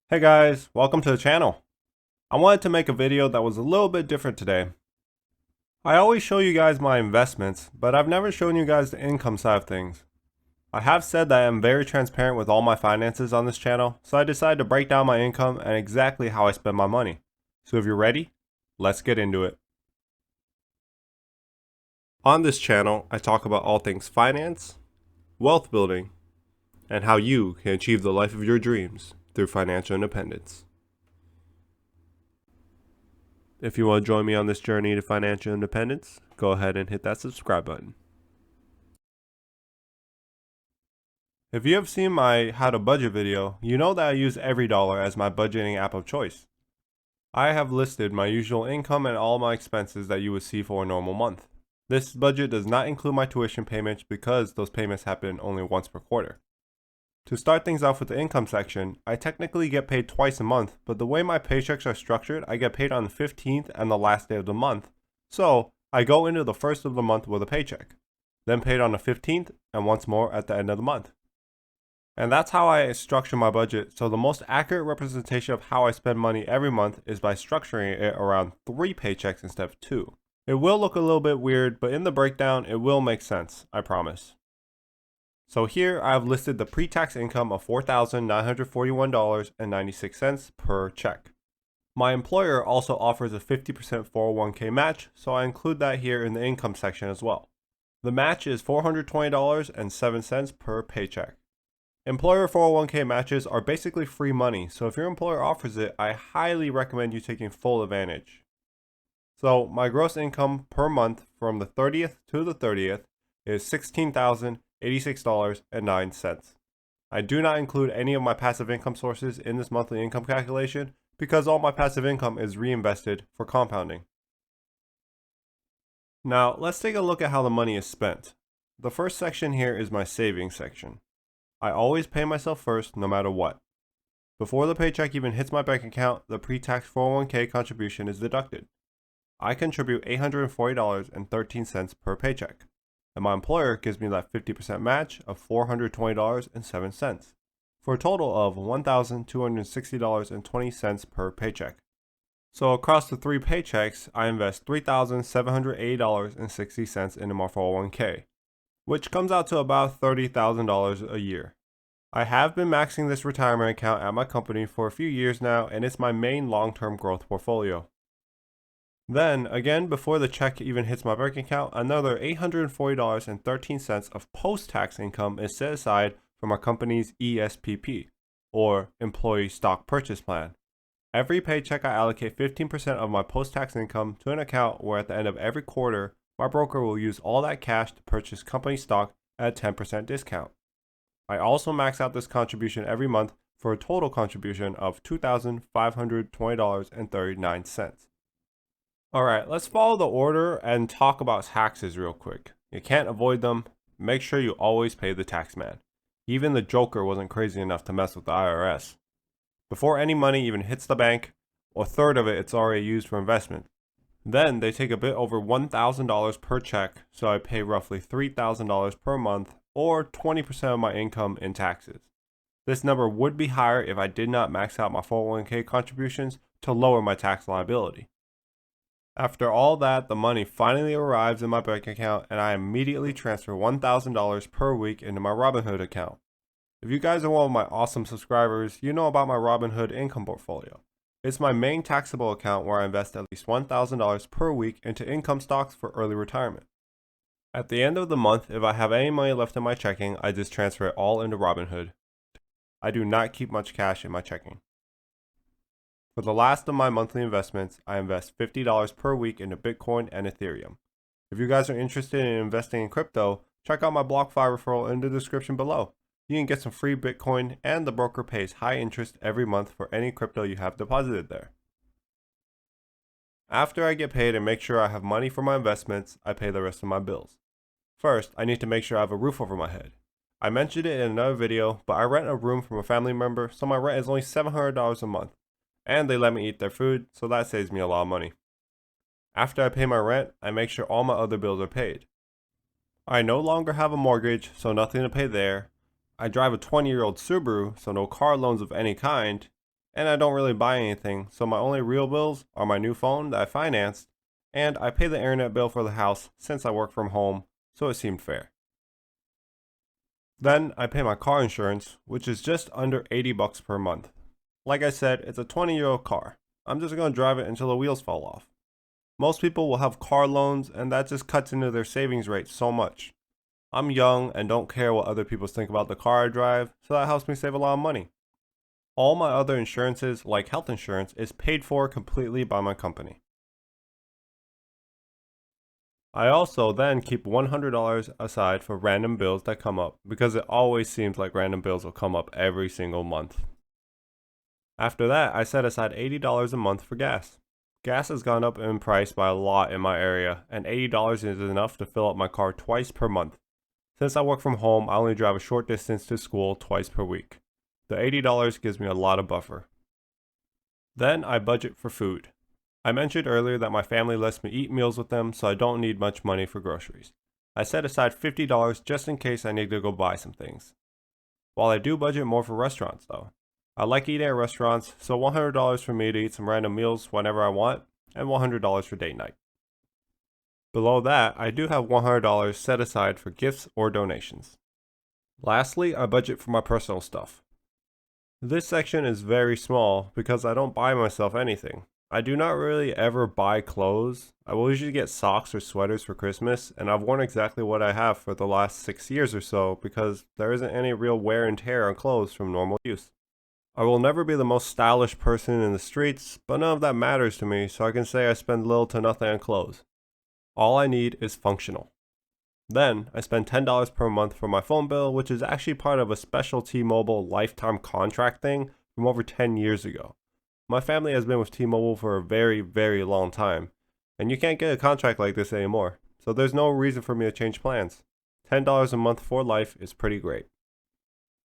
Hey guys, welcome to the channel. I wanted to make a video that was a little bit different today. I always show you guys my investments, but I've never shown you guys the income side of things. I have said that I am very transparent with all my finances on this channel, so I decided to break down my income and exactly how I spend my money. So if you're ready, let's get into it. On this channel, I talk about all things finance, wealth building, and how you can achieve the life of your dreams through financial independence. If you want to join me on this journey to financial independence, go ahead and hit that subscribe button. If you have seen my how to budget video, you know that I use EveryDollar as my budgeting app of choice. I have listed my usual income and all my expenses that you would see for a normal month. This budget does not include my tuition payments because those payments happen only once per quarter. To start things off with the income section, I technically get paid twice a month, but the way my paychecks are structured, I get paid on the 15th and the last day of the month. So, I go into the first of the month with a paycheck, then paid on the 15th and once more at the end of the month. And that's how I structure my budget, so the most accurate representation of how I spend money every month is by structuring it around 3 paychecks instead of 2. It will look a little bit weird, but in the breakdown, it will make sense, I promise. So here I have listed the pre-tax income of $4,941.96 per check. My employer also offers a 50% 401k match, so I include that here in the income section as well. The match is $420.07 per paycheck. Employer 401k matches are basically free money, so if your employer offers it, I highly recommend you taking full advantage. So my gross income per month from the 30th to the 30th is $16,086.09. I do not include any of my passive income sources in this monthly income calculation because all my passive income is reinvested for compounding. Now, let's take a look at how the money is spent. The first section here is my savings section. I always pay myself first no matter what. Before the paycheck even hits my bank account, the pre-tax 401k contribution is deducted. I contribute $840.13 per paycheck, and my employer gives me that 50% match of $420.07, for a total of $1,260.20 per paycheck. So across the 3 paychecks, I invest $3,780.60 into my 401k, which comes out to about $30,000 a year. I have been maxing this retirement account at my company for a few years now, and it's my main long-term growth portfolio. Then, again, before the check even hits my bank account, another $840.13 of post-tax income is set aside for my company's ESPP, or Employee Stock Purchase Plan. Every paycheck I allocate 15% of my post-tax income to an account where at the end of every quarter, my broker will use all that cash to purchase company stock at a 10% discount. I also max out this contribution every month for a total contribution of $2,520.39. Alright, let's follow the order and talk about taxes real quick. You can't avoid them. Make sure you always pay the tax man. Even the Joker wasn't crazy enough to mess with the IRS. Before any money even hits the bank, a third of it's already used for investment. Then they take a bit over $1,000 per check, so I pay roughly $3,000 per month, or 20% of my income in taxes. This number would be higher if I did not max out my 401k contributions to lower my tax liability. After all that, the money finally arrives in my bank account and I immediately transfer $1,000 per week into my Robinhood account. If you guys are one of my awesome subscribers, you know about my Robinhood income portfolio. It's my main taxable account where I invest at least $1,000 per week into income stocks for early retirement. At the end of the month, if I have any money left in my checking, I just transfer it all into Robinhood. I do not keep much cash in my checking. For the last of my monthly investments, I invest $50 per week into Bitcoin and Ethereum. If you guys are interested in investing in crypto, check out my BlockFI referral in the description below. You can get some free Bitcoin, and the broker pays high interest every month for any crypto you have deposited there. After I get paid and make sure I have money for my investments, I pay the rest of my bills. First, I need to make sure I have a roof over my head. I mentioned it in another video, but I rent a room from a family member, so my rent is only $700 a month. And they let me eat their food, so that saves me a lot of money. After I pay my rent, I make sure all my other bills are paid. I no longer have a mortgage, so nothing to pay there. I drive a 20-year-old Subaru, so no car loans of any kind. and I don't really buy anything, so my only real bills are my new phone that I financed, and I pay the internet bill for the house since I work from home, so it seemed fair. Then I pay my car insurance, which is just under 80 bucks per month. Like I said, it's a 20-year-old car. I'm just going to drive it until the wheels fall off. Most people will have car loans, and that just cuts into their savings rate so much. I'm young and don't care what other people think about the car I drive, so that helps me save a lot of money. All my other insurances, like health insurance, is paid for completely by my company. I also then keep $100 aside for random bills that come up, because it always seems like random bills will come up every single month. After that, I set aside $80 a month for gas. Gas has gone up in price by a lot in my area, and $80 is enough to fill up my car twice per month. Since I work from home, I only drive a short distance to school twice per week. The $80 gives me a lot of buffer. Then I budget for food. I mentioned earlier that my family lets me eat meals with them, so I don't need much money for groceries. I set aside $50 just in case I need to go buy some things. While I do budget more for restaurants though. I like eating at restaurants, so $100 for me to eat some random meals whenever I want, and $100 for date night. Below that, I do have $100 set aside for gifts or donations. Lastly, I budget for my personal stuff. This section is very small because I don't buy myself anything. I do not really ever buy clothes. I will usually get socks or sweaters for Christmas, and I've worn exactly what I have for the last 6 years or so because there isn't any real wear and tear on clothes from normal use. I will never be the most stylish person in the streets, but none of that matters to me, so I can say I spend little to nothing on clothes. All I need is functional. Then, I spend $10 per month for my phone bill, which is actually part of a special T-Mobile lifetime contract thing from over 10 years ago. My family has been with T-Mobile for a very, very long time, and you can't get a contract like this anymore, so there's no reason for me to change plans. $10 a month for life is pretty great.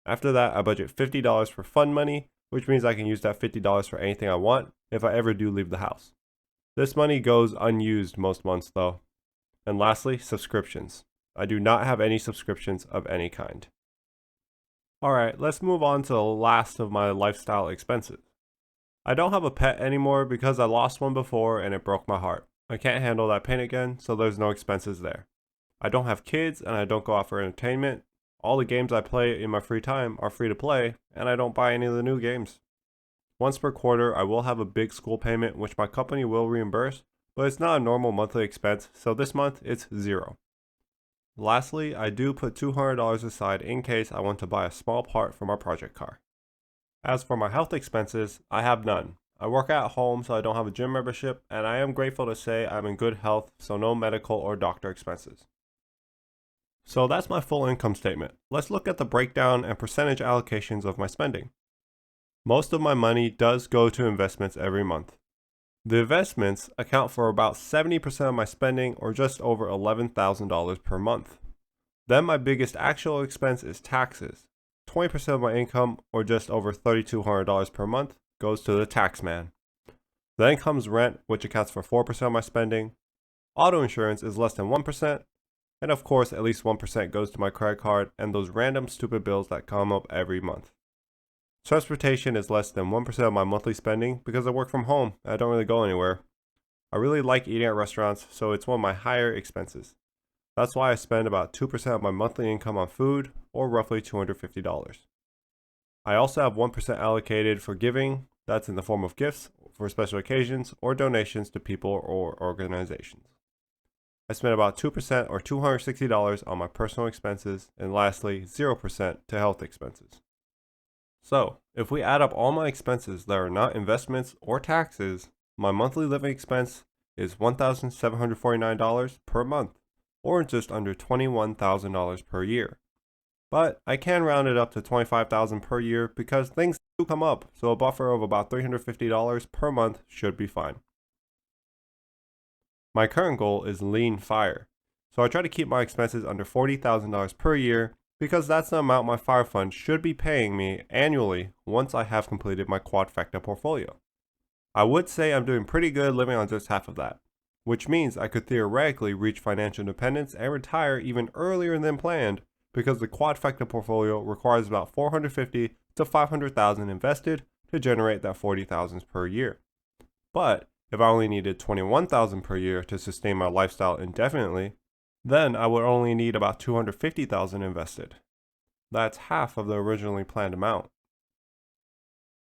After that, I budget $50 for fun money, which means I can use that $50 for anything I want if I ever do leave the house. This money goes unused most months though. And lastly, subscriptions. I do not have any subscriptions of any kind. Alright, let's move on to the last of my lifestyle expenses. I don't have a pet anymore because I lost one before and it broke my heart. I can't handle that pain again, so there's no expenses there. I don't have kids and I don't go out for entertainment. All the games I play in my free time are free to play, and I don't buy any of the new games. Once per quarter, I will have a big school payment which my company will reimburse, but it's not a normal monthly expense, so this month it's $0. Lastly, I do put $200 aside in case I want to buy a small part for my project car. As for my health expenses, I have none. I work at home so I don't have a gym membership, and I am grateful to say I'm in good health, so no medical or doctor expenses. So that's my full income statement. Let's look at the breakdown and percentage allocations of my spending. Most of my money does go to investments every month. The investments account for about 70% of my spending, or just over $11,000 per month. Then my biggest actual expense is taxes. 20% of my income, or just over $3,200 per month, goes to the tax man. Then comes rent, which accounts for 4% of my spending. Auto insurance is less than 1%. And of course, at least 1% goes to my credit card and those random stupid bills that come up every month. Transportation is less than 1% of my monthly spending because I work from home and I don't really go anywhere. I really like eating at restaurants, so it's one of my higher expenses. That's why I spend about 2% of my monthly income on food, or roughly $250. I also have 1% allocated for giving. That's in the form of gifts for special occasions or donations to people or organizations. I spent about 2% or $260 on my personal expenses, and lastly, 0% to health expenses. So, if we add up all my expenses that are not investments or taxes, my monthly living expense is $1,749 per month, or just under $21,000 per year. But I can round it up to $25,000 per year because things do come up, so a buffer of about $350 per month should be fine. My current goal is lean fire, so I try to keep my expenses under $40,000 per year because that's the amount my fire fund should be paying me annually once I have completed my quadfecta portfolio. I would say I'm doing pretty good living on just half of that, which means I could theoretically reach financial independence and retire even earlier than planned because the quadfecta portfolio requires about $450,000 to $500,000 invested to generate that $40,000 per year. But if I only needed $21,000 per year to sustain my lifestyle indefinitely, then I would only need about $250,000 invested. That's half of the originally planned amount.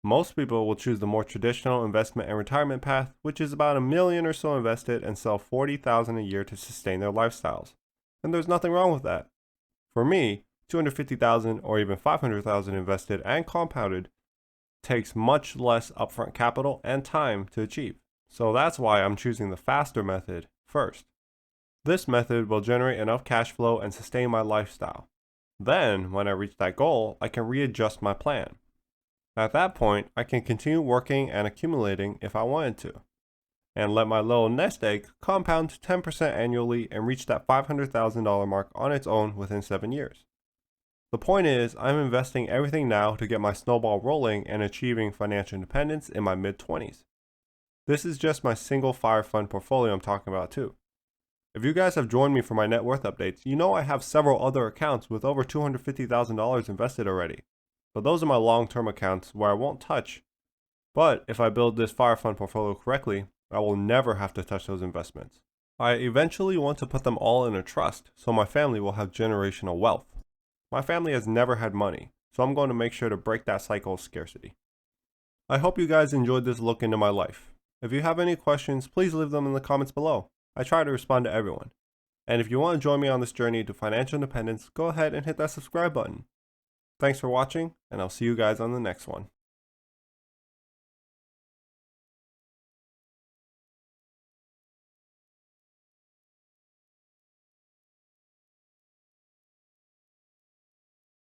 Most people will choose the more traditional investment and retirement path, which is about $1 million or so invested and sell $40,000 a year to sustain their lifestyles. And there's nothing wrong with that. For me, $250,000 or even $500,000 invested and compounded takes much less upfront capital and time to achieve. So that's why I'm choosing the faster method first. This method will generate enough cash flow and sustain my lifestyle. Then, when I reach that goal, I can readjust my plan. At that point, I can continue working and accumulating if I wanted to, and let my little nest egg compound to 10% annually and reach that $500,000 mark on its own within 7 years. The point is, I'm investing everything now to get my snowball rolling and achieving financial independence in my mid-20s. This is just my single fire fund portfolio I'm talking about too. If you guys have joined me for my net worth updates, you know I have several other accounts with over $250,000 invested already. But those are my long-term accounts where I won't touch. But if I build this fire fund portfolio correctly, I will never have to touch those investments. I eventually want to put them all in a trust so my family will have generational wealth. My family has never had money, so I'm going to make sure to break that cycle of scarcity. I hope you guys enjoyed this look into my life. If you have any questions, please leave them in the comments below. I try to respond to everyone. And if you want to join me on this journey to financial independence, go ahead and hit that subscribe button. Thanks for watching, and I'll see you guys on the next one.